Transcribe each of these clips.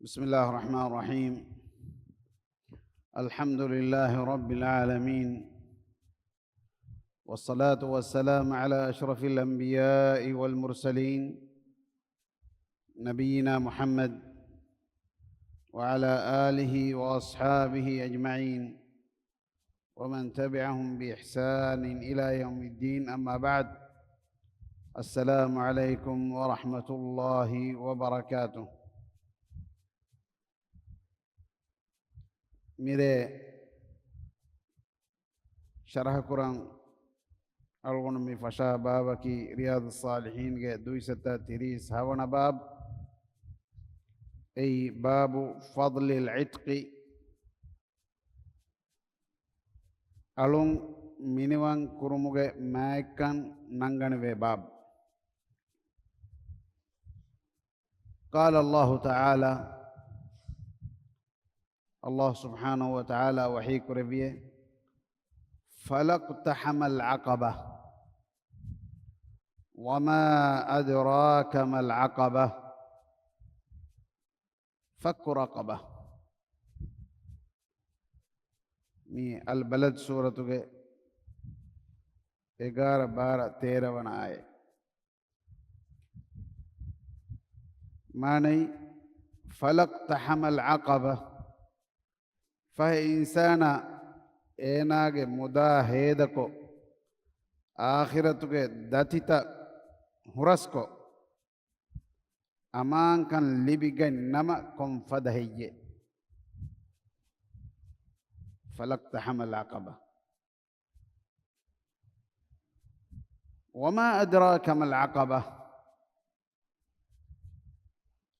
بسم الله الرحمن الرحيم. الحمد لله رب العالمين، والصلاة والسلام على أشرف الأنبياء والمرسلين نبينا محمد وعلى آله وأصحابه أجمعين ومن تبعهم بإحسان إلى يوم الدين. أما بعد، السلام عليكم ورحمة الله وبركاته. मेरे शरह कुरान अलगुन में फशा बाबा की रियादुस्सालिहीन के 230 हवन बाब ऐ बाबु फضलिल इत्क़ि अलुंग मिनिवंग कुरुमुगे मैकन नंगन वे बाब। قال الله تعالى الله سبحانه وتعالى وحي كربيه فلاقتحم العقبة وما أدراك ما العقبة فك رقبة. مي البلد سورة के 11, 12, 13 आए माने فلاقتحم العقبة فهي इंसान एनागे मुदाहेद को आखिरत के दतिता हुरस को अमांकन लिबिगन नम कम फदहिये फलक्तहम अल-अक़बा वमा अदराक मा अल-अक़बा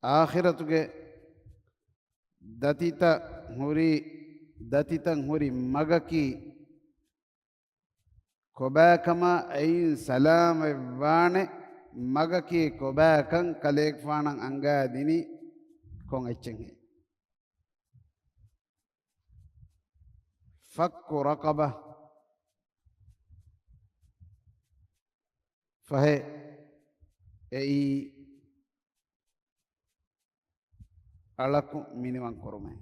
आखिरत के दतितंग हुरी मगकी कोबैकमा ऐन सलाम वाने मगकी कोबैकं कलेक फानंग अंगा दिनी कोंग एचेंगे फक्कु रक़बा फहे ऐ अलकु मिनिवं कोरुमे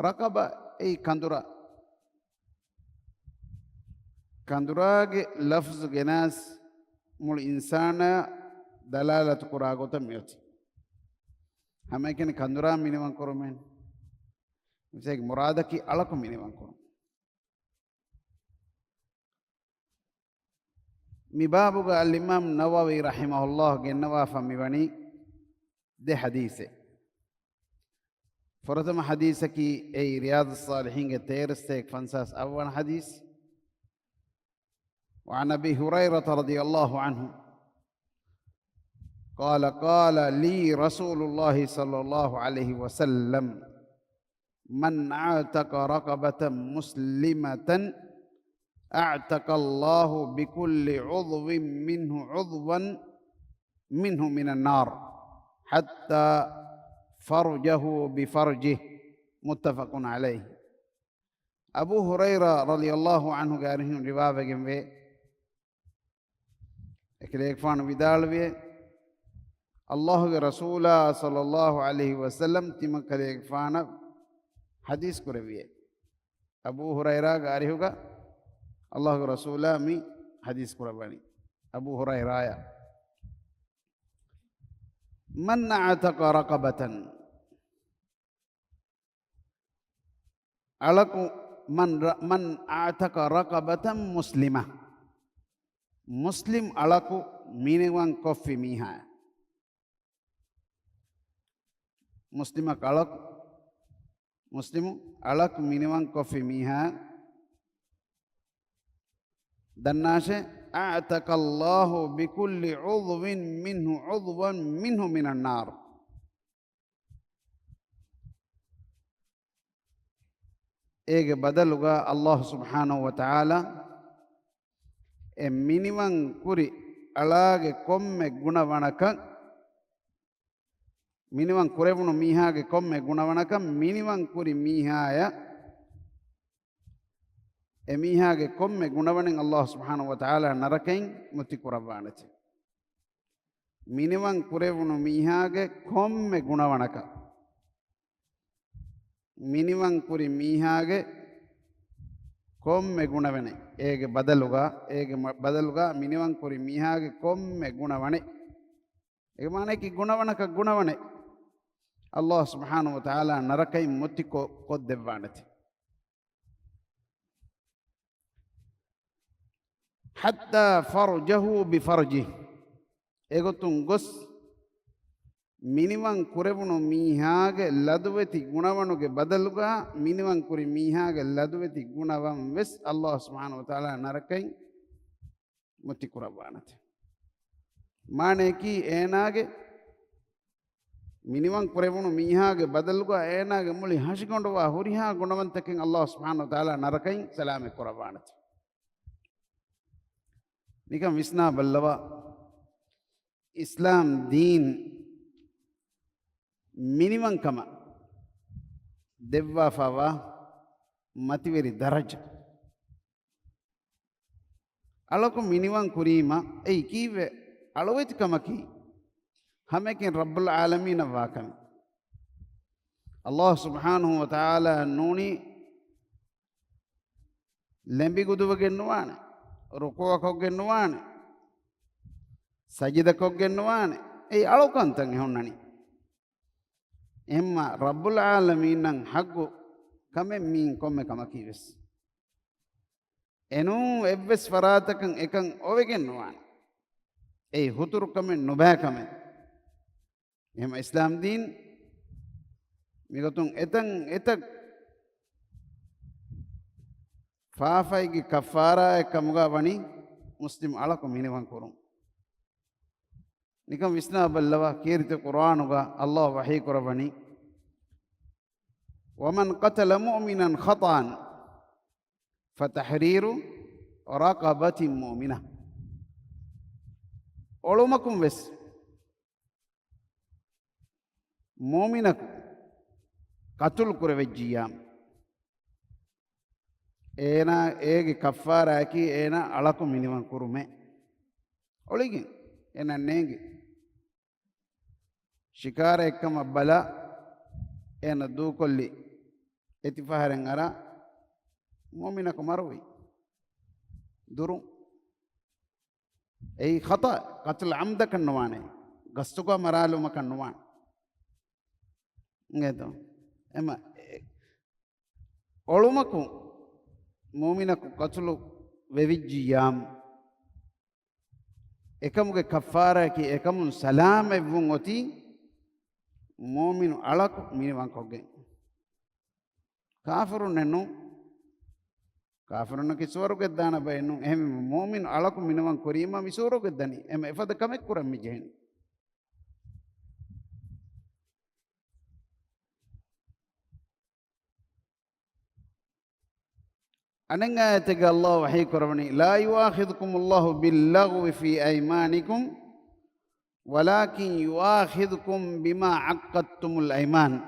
रक़बा ऐ कंदुरा के लफ्ज़ गेनास मुल इंसान दलालत कुरागो तम योती हमें क्या कंदुरा मिनिवं कोरुमे इसे एक मुराद की अलग मिनिवं कोरुम मिबाबु का अल-इमाम नववी रहमहुल्लाह के नवाफ़ा मिवनी दे हदीसे فرتم حديثك أي رياض الصالحين تيرستك فانساس أول حديث. وعن أبي هريرة رضي الله عنه قال لي رسول الله صلى الله عليه وسلم من أعتق رقبة مسلمة أعتق الله بكل عضو منه من النار حتى فرجه بفرجه متفق عليه. أبو هريرة رضي الله عنه قارئين رواية جنبه एक फान विदालवे अल्लाह के रसूल सल्लल्लाहु अलैहि वसल्लम तिमक एक फान हदीस कुरविये अबू हुरैरा गारी होगा अल्लाह के रसूल मी हदीस कुरबानी अबू हुरैरा मन अतक रक़बतन अलकु मन अतक रक़बतन मुस्लिमा मुस्लिम अलकु मीनिवं कोफ़ी मीहा मुस्लिम अलक मुस्लिम अलक मीनिवं कोफ़ी मीहा दन्नाशे أعتق الله بكل عضو منه من النار. एक बदल होगा अल्लाह सुब्हानहु व तआला ए मिनिवं कुरी अलागे कोम्मे गुणवणक मिनिवं कुरेवुनु मीहागे कोम्मे गुणवणक मिनिवं कुरी मीहाया एमीहागे कोम्मे गुणवणें अल्लाह सुब्हानहु व तआला नरकें मुति कुरवानचे मिनिवं कुरेवुनु मीहागे कोम्मे गुणवणक මිනිවන් කුරි මීහාගේ කොම්මෙ ගුණවනේ ඒගේ බදලුගා මිනිවන් කුරි මීහාගේ කොම්මෙ ගුණවනේ ඒ මානේ කි ගුණවනක ගුණවනේ අල්ලාහ් සුබ්හානහු වතාලා නරකයි මුති කොද්දෙවන්නති حتى فرجه بفرجه එගොතුන් ගොස් මිනිවන් කුරෙවුණු මීහාගේ ලදුවෙති ගුණවනුගේ බදලුගා මිනිවන් කුරි මීහාගේ ලදුවෙති ගුණවන් වෙස් අල්ලාහ් සුබ්හානහු වතාලා නරකයි මුති කුරවන්නති මානේ කි ඒනාගේ මිනිවන් කුරෙවුණු මීහාගේ බදලුගා ඒනාගේ මුලි හෂිකොඬවා හුරිහා ගුණවන්තකෙන් අල්ලාහ් සුබ්හානහු වතාලා නරකයි සලාමෙ කුරවන්නති නිකම් විස්නා බල්ලවා ඉස්ලාම් දීන් මිනිවන්කම දෙව්වා ෆවා මතිවරි දරජ අලොක මිනිවන් කුරීම ඒ කීවේ අලොවෙතිකමකි හැමකින් රබ්බුල් ආලමීන වාකම අල්ලාහ් සුබ්හානහු වතාලා නූනි ලැඹි ගුදුවගෙන්නුවානේ රුකුවකොගෙන්නුවානේ සජිදකොගෙන්නුවානේ ඒ අලොකන්තන් එහොන්නනි එම්ම රබ්බුල් ආලමීනන් හග්ගු කමෙන් මීන් කොම්මෙ කමකීවෙස් එනු එව්වෙස් ෆරාතකන් එකන් ඔවෙගෙන්නුවානේ ඒ හුතුරු කමෙන් නොබෑ කමෙන් එහෙම ඉස්ලාම් දීන් මිගතුන් එතක් ෆාෆයිගේ කෆාරා එකමුගා වනි මුස්ලිම් අලකු මිනිවන් කුරුම් නිකම් විස්නා බල්ලවා කීරිත කුර්ආනුගා අල්ලාහ් වහී කරවනි ومن قتل مؤمنا خطأ فتحرير رقبة مؤمنة ඔළුමකුම් වෙස් මුමිනකු කතුල් කුරවෙජ්ජියාම් ඒනා ඒගේ කෆාරාකි ඒනා අලකු මිනිවන් කුරුමේ ඔලිගින් එනන්නේගේ ಶಿಕಾರ ಎಕ್ಕಮ ಬಲ ಏನ ದೂಕೊಲ್ಲಿ ಎತಿಫಹರೆಂಗರ ಮೊಮಿನಕ ಮರುವಿ ದುರು ಏಯ್ ಖತ ಕತ್ಲ್ ಅಮ್ದ ಕಣ್ಣುವಾನೆ ಗಸ್ತುಕ ಮರಾಲುಮ ಕಣ್ಣುವಾನ್ ಇಂಗೇತು ಎಮ್ಮ ಒಳುಮಕು ಮೊಮಿನಕು ಕತ್ಲು ವೆವಿಜ್ಜಿಯಾಮ್ එකමුගේ කෆාරාකි එකමුන් සලාම එවුන් ඔති මෝමිනු අලක් මිනිවන් කොගෙන් කාෆරුන් නෙන්නු කාෆරුන් කිසවරුගෙ දාන බයනු එහෙම මෝමිනු අලක් මිනිවන් කොරීම මිසවරුගෙ දනි එම එෆද කමෙක් කුරම් මිජෙහෙනි أننجاتك الله وحيك ربني لا يؤاخذكم الله باللغو في أيمانكم ولكن يؤاخذكم بما عقدتم الأيمان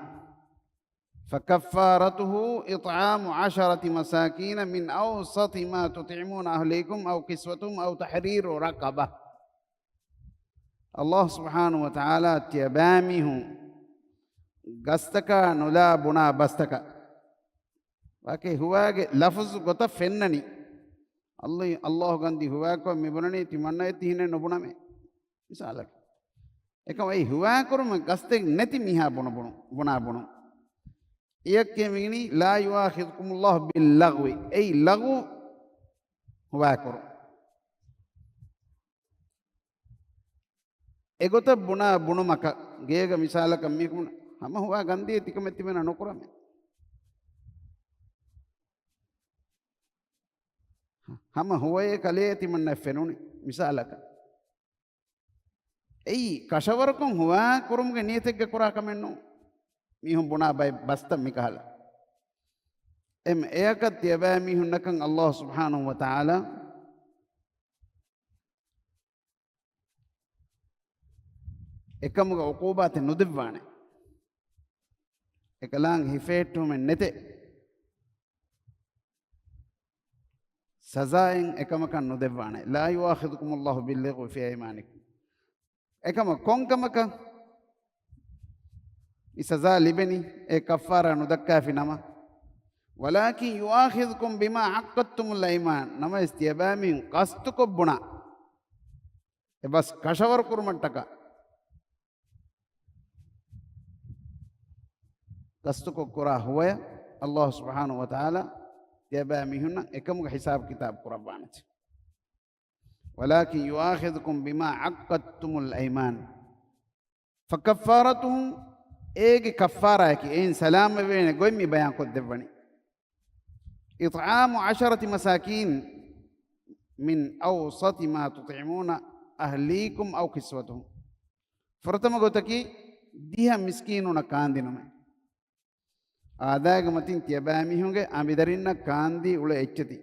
فكفارته إطعام 10 مساكين من أوسط ما تطعمون أهليكم أو كسوتهم أو تحرير رقبة الله سبحانه وتعالى تيبامه قستك نلا بنا بستك واكي هواගේ ලෆ්ස් ගොත ෆෙන්නනි අල්ලාහ් ගන්දි හුවාකෝ මෙබුණනේ තිමන්නයි තිහිනේ නොබුණමේ විශාලක එකම ඒ හුවා කරුම ගස්තෙක් නැති මිහා බොන එකේ මිනි ලා යුආඛිදුකුමුල්ලාහ් බිල්ලග්වි ඒ ලගු හුවා කරු එගොත බුණ මක ගේග මිසාලක මිකුණ හැම හුවා ගන්දී තිකම තිමන නොකරමේ हम हुए कले तिमन्ना फेनुनी मिसालक एई कशवरकं हुआ कुरुमगे नियतेगे कुरा कमेन्नु मिहुं बुना बाय बस्त मिकहल एम एकत यबा मिहुं नकं अल्लाह सुब्हानहु व तआला එකමුග උකූබාත නුදිව්වානේ එකලං හිෆේට්ටුම නෙතේ සසායෙන් එකමකන් නොදෙව්වානේ ලා යුආඛිදුකුමුල්ලාහු බිල්ලග්වි ෆී අයිමානිකුම් එකම කොන්කමක ඉසසා ලිබෙනි ඒ කෆාරා නුදක්කා ෆි නම වලාකින් යුආඛිදුකුම් බිමා අක්කත්තුමුල් අයිමාන් නම ඉස්තියබාමින් කස්තුකොබ්බුනා එබස් කෂවර කුරුමට්ටක කස්තුකොක්කුරා හුවය අල්ලාහ් සුබ්හානහු වතාලා තියබාමිහුන්න එකමුග හිසාබ් කිතාබ් කුරබානච වලාකින් යුආඛිදුකුම් බිමා අක්කත්තුමුල් අයිමාන් ෆකෆාරතුහුම් ඒගේ කෆාරායකි එයින් සලාම වෙන ගොයිමි බයන් කොත් දෙවණි ඉත්ආමු 10 මසාකීන් මින් අවසති මා තුතිමුන අහ්ලීකුම් අව කිස්වතුහුම් ෆරතම ගොතකි දිහ මිස්කීනුන කාන්දිනම ආදායක මතින් තියබෑමිහුගේ අමිදරින්න කාන්දී උල එච්චති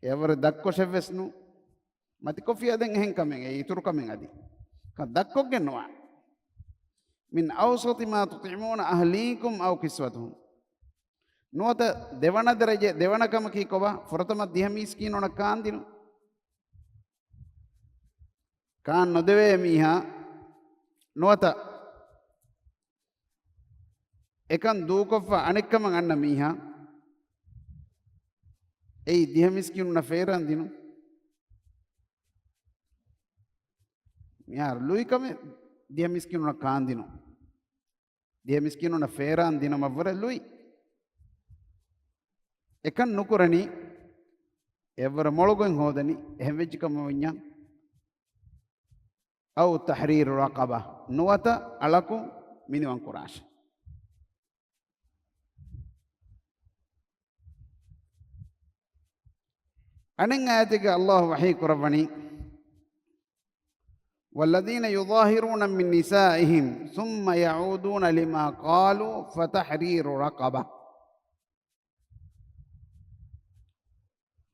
එවර දක්කොෂෙවස්නු මති කොෆියදෙන් එහෙන් කමෙන් ඒ ඉතුරු කමෙන් අදි දක්කොක් ගෙන්නවා මින් අවසති මා තුතිමුන අහ්ලීකුම් අව කිස්වතුහුම් නුවත දෙවන දරජ දෙවනකම කී කොබ ෆරතම දිහ මිස්කීනුන කාන්දිනු කාන් නොදෙවේ මීහා නුවත එකන් දූකොෆ අනෙක්කම අන්න මීහා එයි දිහ මිස්කීනුන ෆේරන් දිනු මිහාර ලුයිකම දිහ මිස්කීනුන කාන්දිනු දිහ මිස්කීනුන ෆේරන් දිනම වර ලුයි එකන් නුකුරණි එවර මොළගොන් හොදනි එහෙම වෙච්චකම වඤ්ඤා අව තහරීර් රකබා නුවත අලකු මිනිවන් කුරාෂ අනෙන් ආයතික අල්ලාහ් වහී කුරබනි والذين يظاهرون من نسائهم ثم يعودون لما قالوا فتحرير رقبة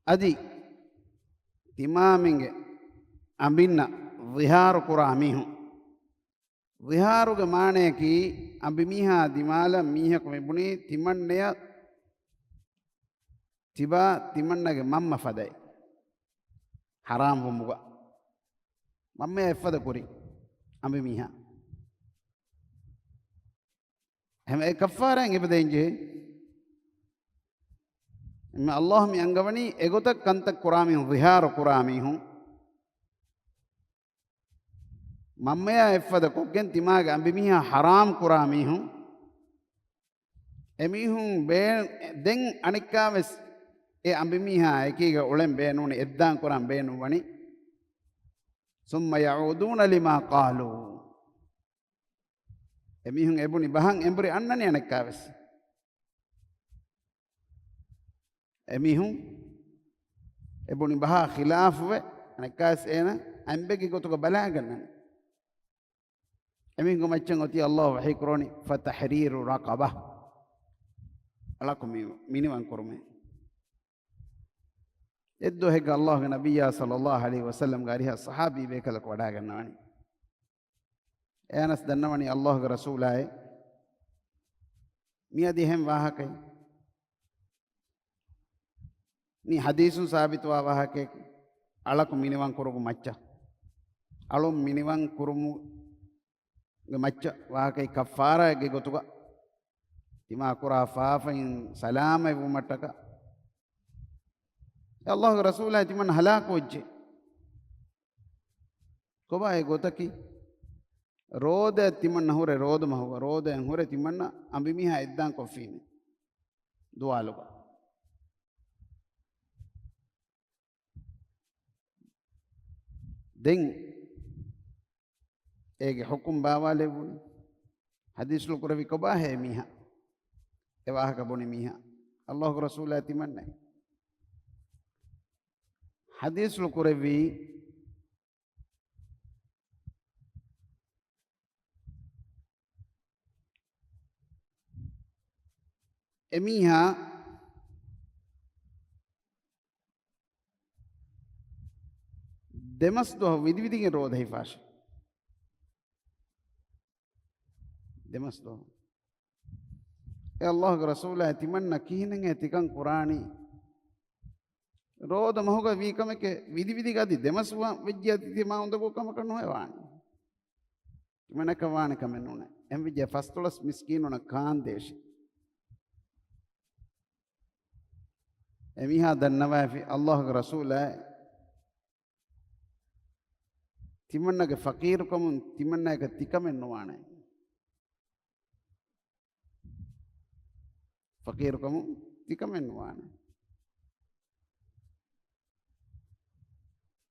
أدي تمامين أمبنا ظهار قراميهم ظهار معنى كي أمبميها دمالا ميها كمبني تمنى تبا تمنى مم فداي حرام ومغا مم يفد كوري أمبميها هم كفارة يبدأنجي إما الله مي أنغوني إغوتك كنتك قرامي ظهار قراميهم මම්මයා එෆද කොක්ගෙන් තිමාගේ අම්බිමිහා හරාම් කුරාමිහුන් එමිහුන් බේ දෙන් අනික්කාවෙස් ඒ අම්බිමිහා එකීග ඔලෙන් බේනුනේ එද්දාන් කුරාම් බේනු වනි සුම්ම යඋදුන ලිමා قالوا එමිහුන් එබුනි බහන් එම්බරි අන්නනේ අනික්කාවෙස් එමිහුන් එබුනි බහා ඛිලාෆුව අනික්කාස් එන අම්බෙකි ගොතුක බලාගන්නනේ أمين قم أجن أتي الله وحيكروني فتحرير رقبة ألاكم ميني وانكرمي إدو هيك الله نبي صلى الله عليه وسلم قاريها الصحابي بيك لك وداك النواني أنس دنواني الله رسوله ميا ديهم واهكي ني حديث ثابت واهكي ألاكم ميني وانكرمو مچا ألوم ميني وانكرمو මච්ච වාකයි කෆාරාගේ ගොතුක තිමා කුරා ෆාෆින් සලාම වුමටක අල්ලාහ් රසූලා තිමන් හලාක වෙච්චි කොබයි ගොතකි රෝද තිමන් නහුර රෝද මහව රෝදෙන් හුර තිමන්න අඹිමිහා එද්දාන් කොෆීනේ දුවාලුක දෙන් ඒගේ හුකුම් බාවාලේ වුණ හදීස් ලුකරවි කොබා හේ මීහා එවාහක බොනි මීහා අල්ලාහ් රසූලා තිමන්නේ හදීස් ලුකරවි එමීහා දෙමස් දෝ විදිවිදිගේ රෝධ හිෆාෂ දෙමස් දෝ ඒ අල්ලාහ් රසූලා තිමන්න කීනෙන් ඇතිකන් කුරානි රෝධ මහුග වීකමක විදිවිදි ගදි දෙමස් වෙජ්ජ තිති මා හොඳ කොකම කරන හොය වානි තිමනක වාන කමෙන් උනේ එම්විජ ෆස්තුලස් මිස්කීනුන කාන්දේශ එමිහා දන්නවා ෆි අල්ලාහ්ගේ රසූල තිමන්නගේ ෆකීරුකම තිමන්නගේ තිකමෙන් නොවනේ ෆකීරුකම තිකමෙන් නොවනේ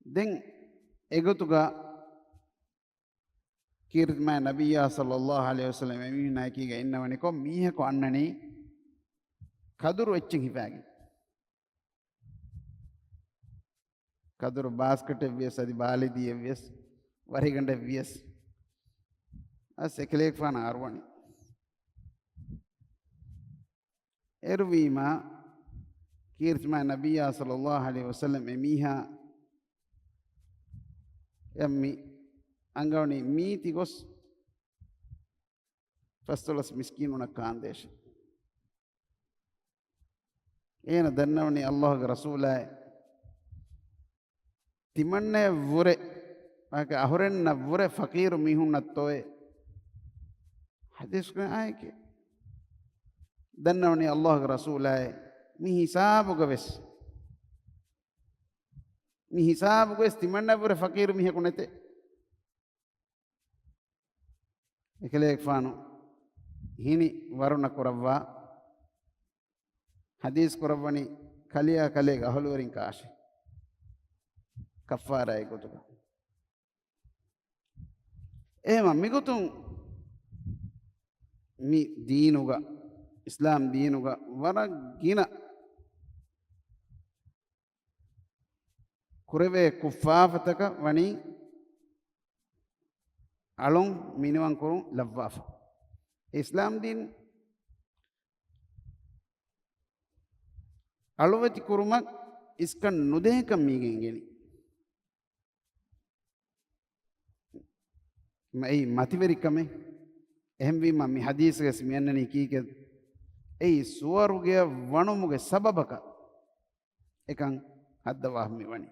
දැන් එගොතුගා කීර්තිමය නබියා සල්ලල්ලාහු අලයිහි වසල්ලම් එමි නායකීගේ ඉන්නවනේ කො මීහක අන්නනේ කදුරු එච්චින් හිපාගේ කදුරු බාස්කට් එවියස් අදි බාලිදී එවියස් වරිගණ්ඩ එවියස් අස් එකලේක් ෆාන ආරවණි එර්වීමා කීර්තිමය නබියා සල්ලල්ලාහු අලයිහි වසල්ලම් එමිහා යම්මි अंगवनी मीति गोस फस्तुलस मिस्कीनुन कांदेश एन दन्नवनी अल्लाह के रसूल है तिमन्ने वुरे माके अहुरन न वुरे फकीर मिहुन नत्तोए हदीस के आए के दन्नवनी अल्लाह के रसूल है मी हिसाब गवेस तिमन्ने वुरे फकीर मिहे कुनेते එකලේක් ෆානු හිනි වරුණ කරවවා හදීස් කරවණි කලියා කලේක අහලුවරින් කාශ කෆාරයි ගොතුක එහෙම මිගුතුන් මි දීනුග ඉස්ලාම් දීනුග වරක් ගින කුරවේ කුෆාෆතක වනි අලොන් මිනිවන් කරුන් ලබ්වාෆ ඉස්ලාම් දීන් අලොවති කුරුමක් ඉස්කන් නුදේකම් මීගෙන් ගෙනි මයි මතිවරිකමේ එහෙම වීම මි හදීස්ගේ සිමියන්නනි කීකේ ඒ සුවරුගේ වණුමුගේ සබබක එකන් හද්දවාහ මෙවනි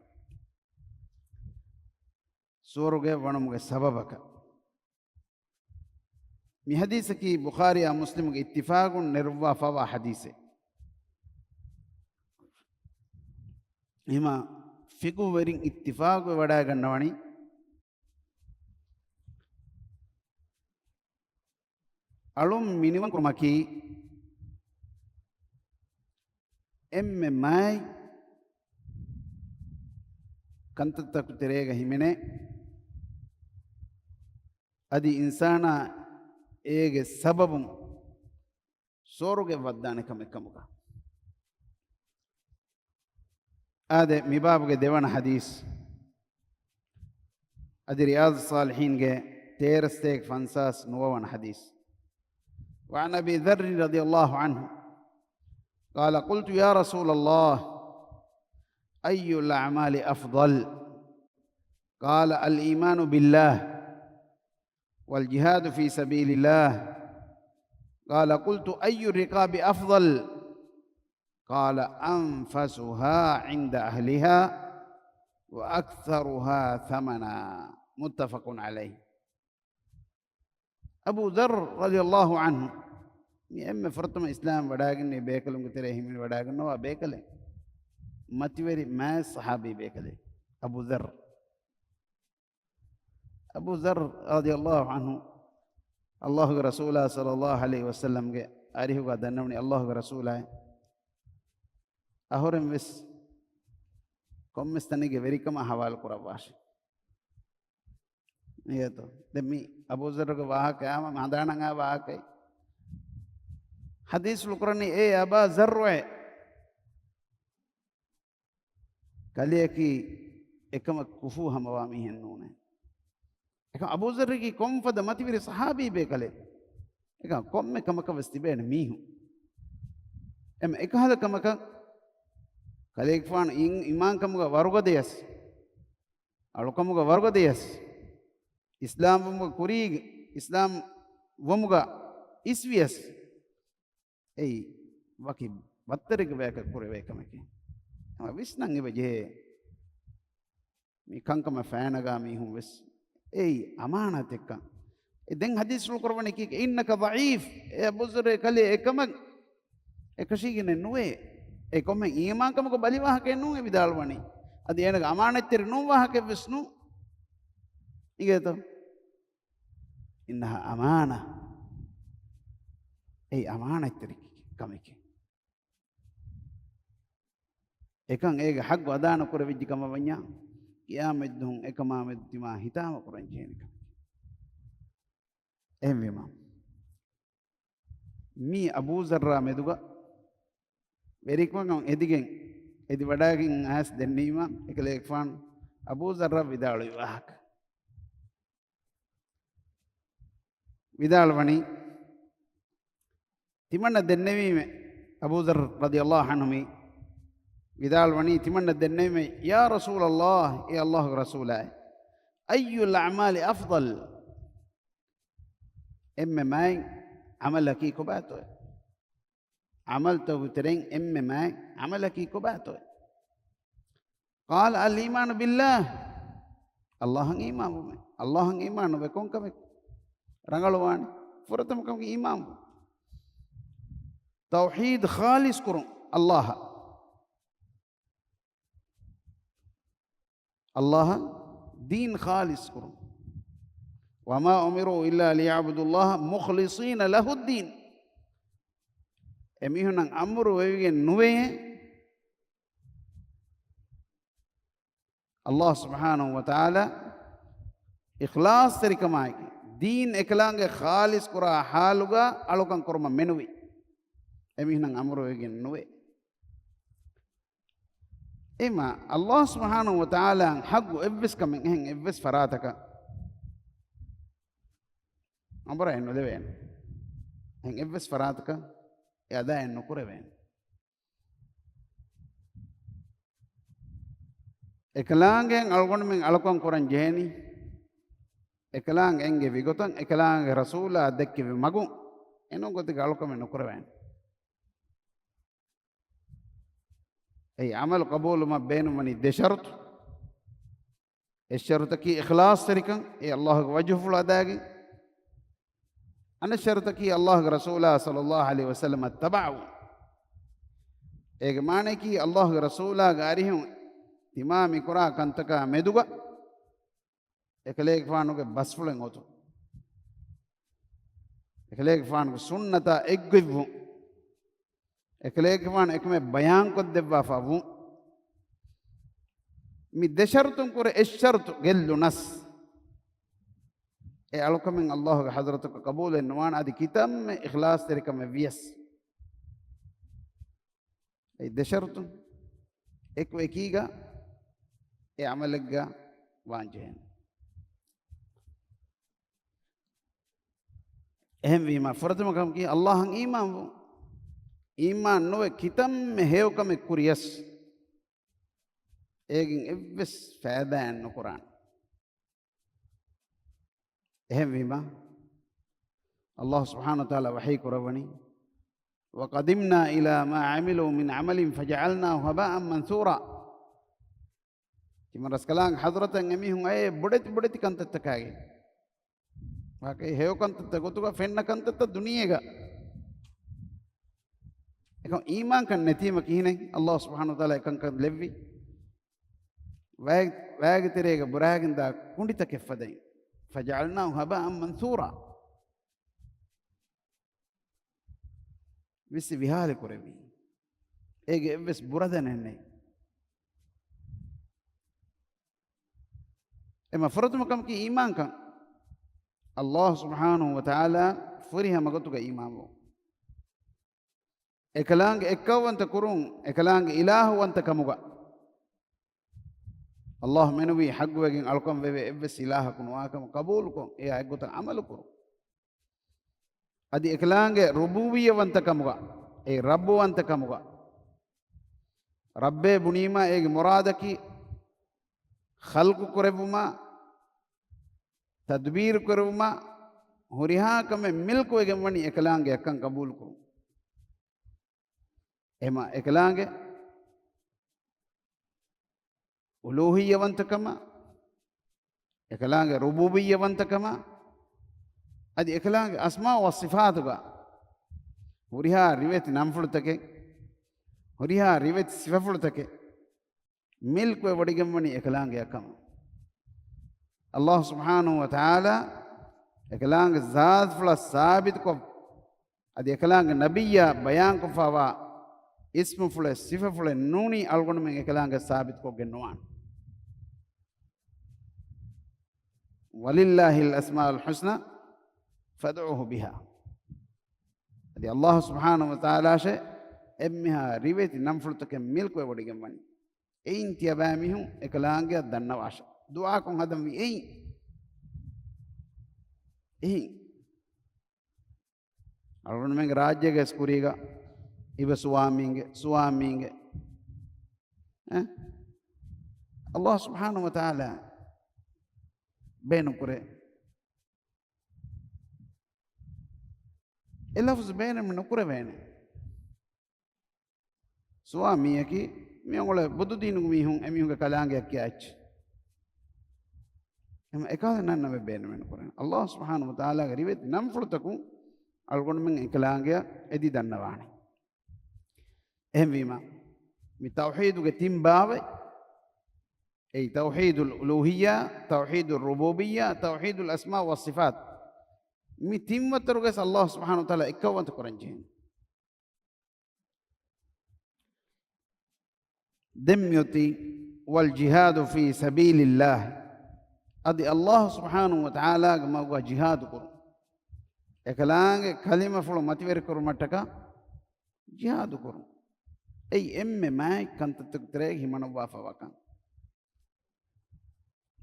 සුවරුගේ වණුමුගේ සබබක می حدیث کی بخاری اور مسلم کے اتفاق نروا فوا حدیث ہما فقہ ورین اتفاق وڑا گنوانی علم مینیمم کرمکی ام مائی کنت تک تیرے گا ہمنے ادی انسانا ඒගේ සබබුම් සෝරුගේ වද්දානකම එකමුක ආදේ මිබාබුගේ දෙවන හදීස් අදි රියාදුස්සාලිහීන්ගේ 13 ෆන්සාස් නොවන හදීස් وعن أبي ذر رضي الله عنه قال قلت يا رسول الله أي الأعمال أفضل قال الإيمان بالله والجهاد في سبيل الله قال قلت أي الرقاب أفضل قال أنفسها عند أهلها وأكثرها ثمنا متفق عليه أبو ذر رضي الله عنه يأم فرطم إسلام وداغن بيكلم كتريه من وداغن نوا بيكله متوري ما صحابي بيكله أبو ذر أبو ذر رضي الله عنه الله رسوله صلى الله عليه وسلم کے آریہ کا دنونی اللہ کا رسول ہے أهورم وس كم مستني كبيري كم أحوال كراباش نية تو دمي أبو ذر كواها كيا ما مهدانا عا واها كي حديث لقرني إيه أبا ذر وع كليه كي إكما كفو هم وامي هنونه إكما أبو ذر كي كم فدمتي بير صحابي بكله إكما كم كم كوستيبين ميهو إم إكما هذا كم كليه فان إيمان كم كوارغ دياس ألو كم كوارغ دياس إسلام ومغا كوريغ إسلام ومغا إسويس أي وكي بطريق بيك كوري بيك مكي أما ويس نعى بجه مي كان كم فانا غامي هم ويس أي أمانة تكا ඉතින් හදීස් වල කරවන්නේ කීක ඉන්නක දීෆ් ඒ බුසර කලේ එකම එකශීගෙන නුවේ ඒ කොම ඊමාන්කමක බලිවාහක නුවේ විදාල්වණි අද එනක අමානත්තර නුවාහක විස්නු ඉගේතෝ ඉන්නහ අමාන ඒ අමානත්තර කමක එකන් ඒක හක් වදාන කර විජ්ජකම වඤ්ඤා කියාමෙද්දුන් එකමාමෙද්දිමා හිතාම කරන් ජේනික එහෙම මේ අබූ සර්රා මෙදුග වෙරික්මන් එදිගෙන් එදි වඩාකින් ආස් දෙන්නීම එකලෙක්ෆාන් අබූ සර්රා විදාළු විවාහක විදාල්වනි තිමන්න දෙන්නවීම අබූ සර් රදියල්ලාහු අන්හු විදාල්වනි තිමන්න දෙන්නවීම යා රසූලල්ලාහ් ඒ අල්ලාහ්ගේ රසූලා අය්යුල් අමාලි අෆ්දල් එම්මෙ මයි අමලකී කොබාතෝ عملته ترين ما عملك كباتو قال الإيمان بالله الله إيمان الله إيمان بكون كم رجلوان فرتم كم إيمان توحيد خالص كرون الله الله دين خالص كرون وما أمروا إلا ليعبدوا الله مخلصين له الدين එමිහුණන් අම්මුරු වෙවිගෙන් නුවේ අල්ලාහ් සුබ්හානහු වතාලා ඉඛලාස් තරිකමයි දීන් එකලංගේ ખાලිස් කුරා හාලුගා අලුකන් කරම මෙනුවි එමිහුණන් අම්මුරු වෙවිගෙන් නුවේ එම අල්ලාහ් සුබ්හානහු වතාලා හග්ගු එව්විස් කමෙන් එහෙන් එව්විස් ෆරාතක අඹරෙන් නොදෙවෙන් එහෙන් එව්විස් ෆරාතක යදායන් නොකරවෙන් එකලාංගෙන් අල්ගොණමින් අලකොන් කරන් ජේනි එකලාං එංගේ විගොතන් එකලාංගේ රසූලා දෙක්කෙ මගුන් එනෝ ගොතික අලකොමෙන් නොකරවෙන් ඒ අමල් කබූලුම බේනුමනි දෙෂරත් ඒ ෂරත කි ඉඛලාස් තරිකන් ඒ අල්ලාහ්ගේ වජහුල් අදාගේ أنا شرطكي الله رسوله صلى الله عليه وسلم اتبعوا إجماعنا كي الله رسوله غاريهم تمامي كرا كنتكا مدوغا إكليك فانو کے بس فلنگ ہوتو إكليك فانو سنة إجوبو إكليك فان إكمه بيان قد دبا فاو مي دشرتم كره الشرط قلو نس ඒ අලුකමින් අල්ලාහ්ගේ හදරතක කබූල් වෙනවාන අදි කිතම් ඉඛලාස් තරිකම වියස් ඒ දෙෂරතු එක් වේකීගා ඒ අමලග්ගා වාංජෙන් එහෙම වීම ෆරදම කම් කී අල්ලාහන් ඊමාන් නොවේ කිතම් හේවකම කුරියස් ඒකින් එව්වස් ෆෑදෑන් නොකරන් එහෙම වීම අල්ලාහ් සුබ්හානහු වතාලා වහී කරවනි وقدمنا إلى ما عملوا من عمل فجعلناه هباء منثورا කිමරස් කලං හදරතන් එමිහුන් අය බොඩති කන්තත් කාගේ වාකේ හේව කන්තත් ගොතුක ෆෙන්න කන්තත් දුනියේග එක ඊමාන් කන් නැතිම කිහිනේ අල්ලාහ් සුබ්හානහු වතාලා එකන් කන් ලෙව්වි වෑග තිරේක බුරාගින් දා කුණ්ඩිත කෙෆදයි فجعلناه هباء منثورا විස් විහාල කරවි ඒගේ එවස් බුරදනන්නේ එම ෆරතුමකම් කි ඊමාන්කම් අල්ලාහ් සුබ්හානහු වතාලා ෆරිහ මගතුක ඊමාමෝ එකලාංග එක්කවන්ත කුරුන් එකලාංග ඉලාහවන්ත කමුග අල්ලාහ් මෙනුවි හග්වගෙන් අල්කම් වෙවේ එවස් ඉලාහකුන් වාකම කබූල් කොන් ඒ අයගොත අමල කුරු අදි එකලාංගේ රුබූවියවන්ත කමුග ඒ රබ්බවන්ත කමුග රබ්බේ බුනීමා ඒගේ මුරාදකි خلق කරවුමා තද්බීර් කරවුමා හොරිහාකම මිල්ක වෙගෙන් වනි එකලාංගේ අක්කන් කබූල් කුරු එම එකලාංගේ උලූහියවන්තකම එකලාංගේ රුබූබියවන්තකම adi ekalaange asma wa sifatuga huriha riveti namfulutake huriha riveti sifafulutake milkwe wadigammani ekalaange akam Allah subhanahu wa ta'ala ekalaange zaat fula sabit ko adi ekalaange nabiyya bayan ko fawa ismu fula sifa fula nuni algon men ekalaange sabit ko gennuwan walillahi al-asmaul husna fad'uhu biha adi Allah subhanahu wa ta'ala she emmiha riveti namfulutake milkwe wadigammani ein tiyabamihun ekalaange dannawasha dua kon hadam wi ei algon men rajyage skuriga iba suwaminge Allah subhanahu wa ta'ala benu kure elafuz benu men kure bene suwamiyaki mi ngole budu dinu mi hun emihunge kalange akkiach em ekada nanna me benu men kure Allah subhanahu wa ta'ala rivet namfulutaku algon men kalange edi dannawani ehmima mi tawhiduge timbawe أي توحيد الألوهية توحيد الربوبية توحيد الأسماء والصفات متم ترجس الله سبحانه وتعالى إكوان تكرنجين دميتي والجهاد في سبيل الله أدي الله سبحانه وتعالى ما هو جهاد كرم إكلانج كلمة فلو متوير كرمتك جهاد كرم أي ما كنت تكتريه من وافا وكان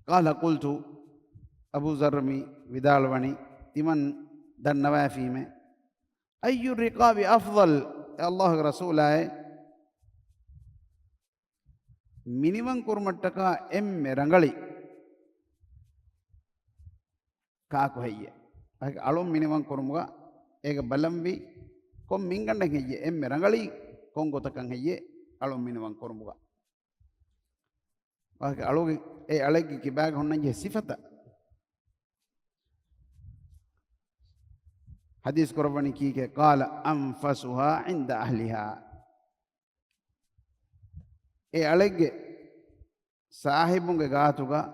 قال قلت أبو زرمي بدالوني تمن دنوا فيما أي الرقاب أفضل الله رسوله minimum kurmattaka rangali kaaku heyye ake alum minimum kurmuga ega balambi kom minganda heyye rangali kongotakan heyye alum minimum kurmuga ake alugi alagi kibag honnanje sifata hadis korabani kike qala anfasuha inda ahliha alage sahibunge gaatuga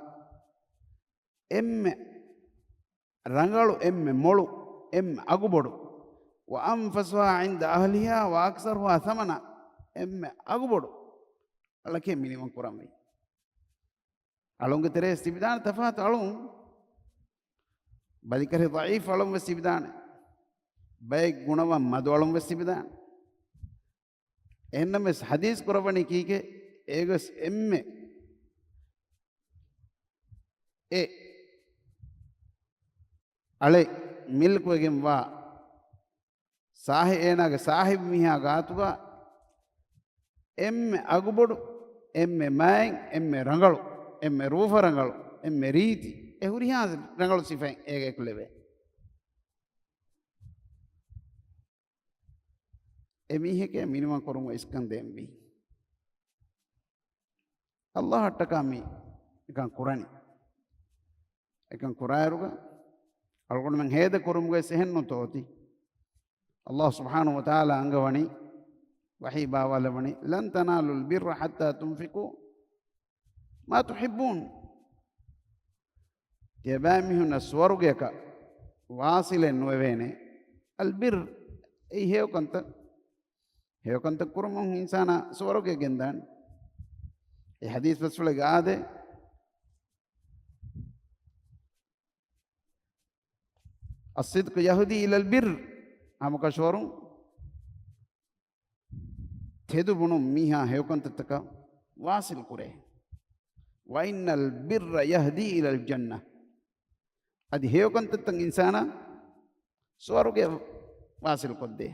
rangalu molu agubodu wa anfasuha inda ahliha wa aksaruha thamana agubodu alake minimum kuramai alonge tere istibdan tafat alum badikare dhaif alum istibdan bay gunawa madu alum istibdan ennames hadis korabani kike egas ale milkwegen wa sahi enage sahib miha gaatuga agubodu maeng rangalu ruufa rangalu riiti huriha rangalu sifen ege kulebe emiheke minimum korumu iskandembi Allah attakami ikan kurani ikan kurairuga algon men hede korumuge sehenno toti Allah subhanahu wa ta'ala angawani wahi bawalamani lan tanalul birra hatta tunfiqu ma tuhibbun tebamihun aswarugeka wasilen nuevene albir ei hewkanta kurumun insana swaruge gendan hadis basfule gaade الصدق يهدي إلى البر همك شورون تهدو بنو ميها هيوكن تتكا واصل كره وإن البر يهدي إلى الجنة أدي هيوكن تتن إنسانا سوارو كي واصل كده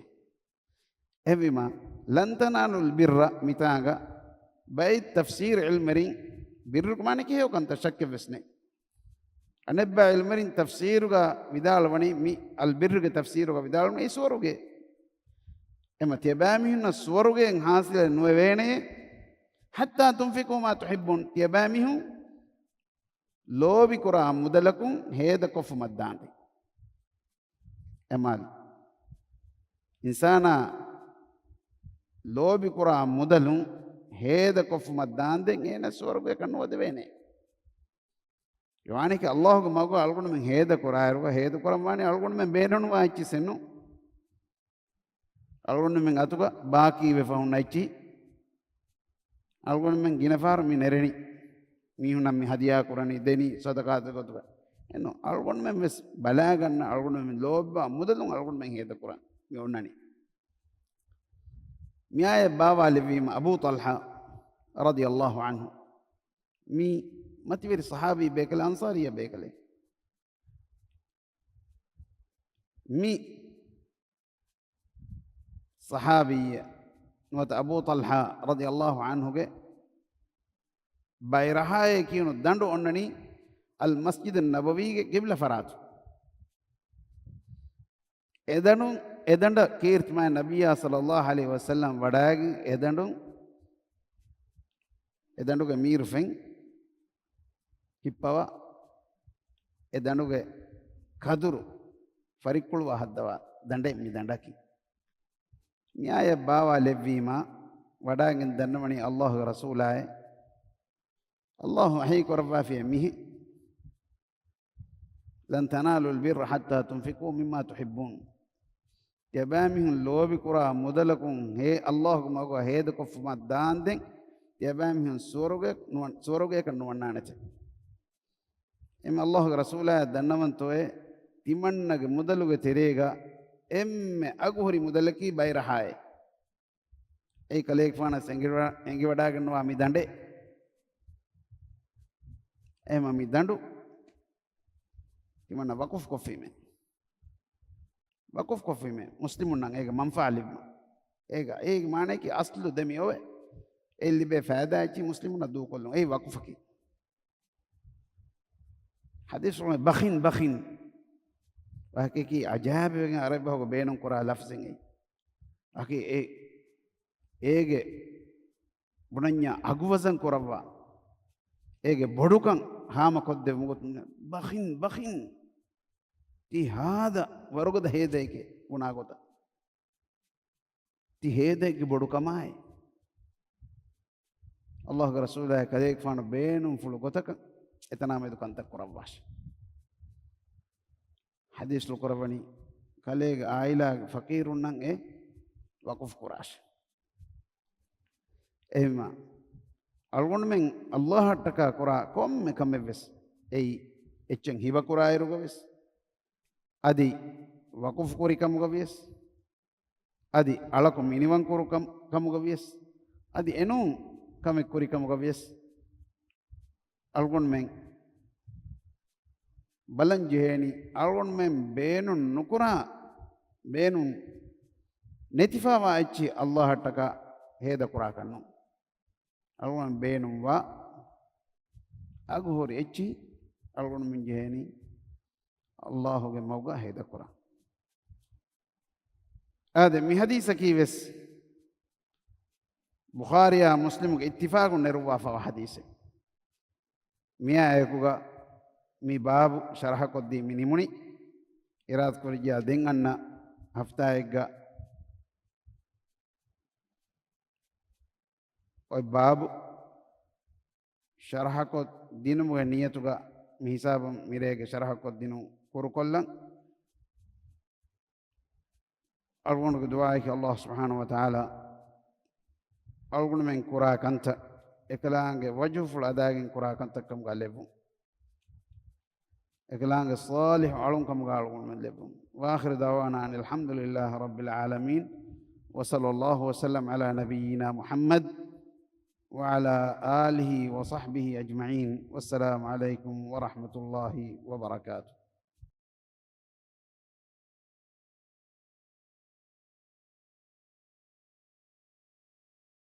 هبما لن تنالوا البر متاعا بيت تفسير علمرين بر كمان كي هيوكن تشك بسنه أنبأ علمرين تفسيرك بدال وني مي البر تفسيرك بدال وني سوارك إما تبامهن سوارك إن حاصل نوينه حتى تنفقوا ما تحبون تبامه لو بكرة مدلكم هذا كف مدان emal insana lobi kura mudalun heda kofu maddanden ena swarga kanwade vene yawanike allah gu magu algonu men heda kura ayruga heda kura mani algonu men benonu waachi senu algonu men atuga baaki ve faunaichi algonu men ginafar mi nereni mi hunam mi hadiya kurani deni sadaqat gotuga eno algonu men ves balaganna algonu men lobba mudalun algonu men heda kura mi onnani miaye bawa levima abu talha radiyallahu anhu mi mativeri sahabi bekale ansariya bekale mi sahabiya nuwata abu talha radiyallahu anhu ge bayrahaye kiyunu dandu onnani al masjid an nabawi ge qibla faratu edanu edanda keertma nabiyya sallallahu alaihi wasallam wadaagi edanduge miirfen hippawa edanduge kaduru farikkulu haddawa dande mi dandaki ನ್ಯಾಯ ಬಾವ ಲೆವ್ವೀಮ ವಡಾಗಿನ ದನ್ನಮಣಿ ಅಲ್ಲಾಹು ರಸೂಲಾಯ ಅಲ್ಲಾಹು ಅಹಿ ಕೊರವಾಫಿಯ ಮಿಹಿ ಲನ್ ತನಾಲು البر حتى تنفقوا مما تحبون ಯಬಾಮಿಹುನ್ ಲೋಬಿ ಕುರ ಮೊದಲಕುಂ ಹೇ ಅಲ್ಲಾಹು ಮಗು ಹೇದ ಕೊಫ್ ಮದ್ದಾಂದೆಂ ಯಬಾಮಿಹುನ್ ಸೋರುಗೆ ಕಣ್ಣುವಣ್ಣಾಣಚೆ ಎಮ್ ಅಲ್ಲಾಹು ರಸೂಲಾಯ ದನ್ನವಂತೋಯೆ ತಿಮಣ್ಣಗೆ ಮೊದಲುಗೆ ತೆರೇಗ ಎಮ್ಮೆ ಅಗುಹುರಿ ಮುದಲಕಿ ಬೈರಹಾಯ್ ಐ ಕಲೇಕ್ ಫಾನಸ್ ಎಂಗಿ ವಡಾಗನ್ನುವ ಮಿ ದಂಡೆ ಎಮ ಮಿ ದಂಡು ತಿಮಣ್ಣ ವಕುಫ್ ಕೊಫಿಮೆ ಮುಸ್ಲಿಮುನ್ನಂಗೆ ಏಗ ಮಂಫಾಲಿಮ್ ಏಗ ಮಾನೇಕಿ ಅಸ್ಲು ದಮಿ ಓವೆ ಎಲ್ಲಿ ಬೆ ಫಾಯದಾ ಆಚಿ ಮುಸ್ಲಿಮುನ್ನ ದೂಕೊಲ್ಲು ಐ ವಕುಫಕಿ ಹದೀಸ್ ಬಖಿನ್ hakiki ajaib wegen arabe hogo beenon kora lafzin ei aki ege bunanya aguwazan korawa ege bodukan hama kodde mugot bakhin ti hada warugoda hedeke gunagota ti hedeke bodukamai allah ge rasulullah kadek fana beenon fulu gotaka etana medu kantak korawash hadis lu korabani kaleg aila fakirun nang waqf qurash ema algon men allah taka qura komme kameves ei echen hiba qura irugaves adi waqf qori kamugaves adi alako minivan quru kamugaves adi enu kame qori kamugaves algon men balan jeheni algon men beenun nukura beenun netifawa achi allah taka heda kura kannu algon beenun wa aguhori achi algon men jeheni allah ge mawga heda kura ade mi hadisa ki ves bukhari ya muslim ge ittifaqun nerwa fa hadise miya ekuga mi babu sharha koddi mi nimuni irat korija den anna hafta egga oy babu sharha kod dinu ge niyatuga mi hisabam mirege sharha kod dinu kuru kollan algonu ge du'a ki allah subhanahu wa ta'ala algonu men kura kanta eklange wajhul adagin kura kanta kam galebu إكلام الصالح علمكم قالوا من لكم وآخر دعوانا أن الحمد لله رب العالمين وصلى الله وسلم على نبينا محمد وعلى آله وصحبه أجمعين والسلام عليكم ورحمة الله وبركاته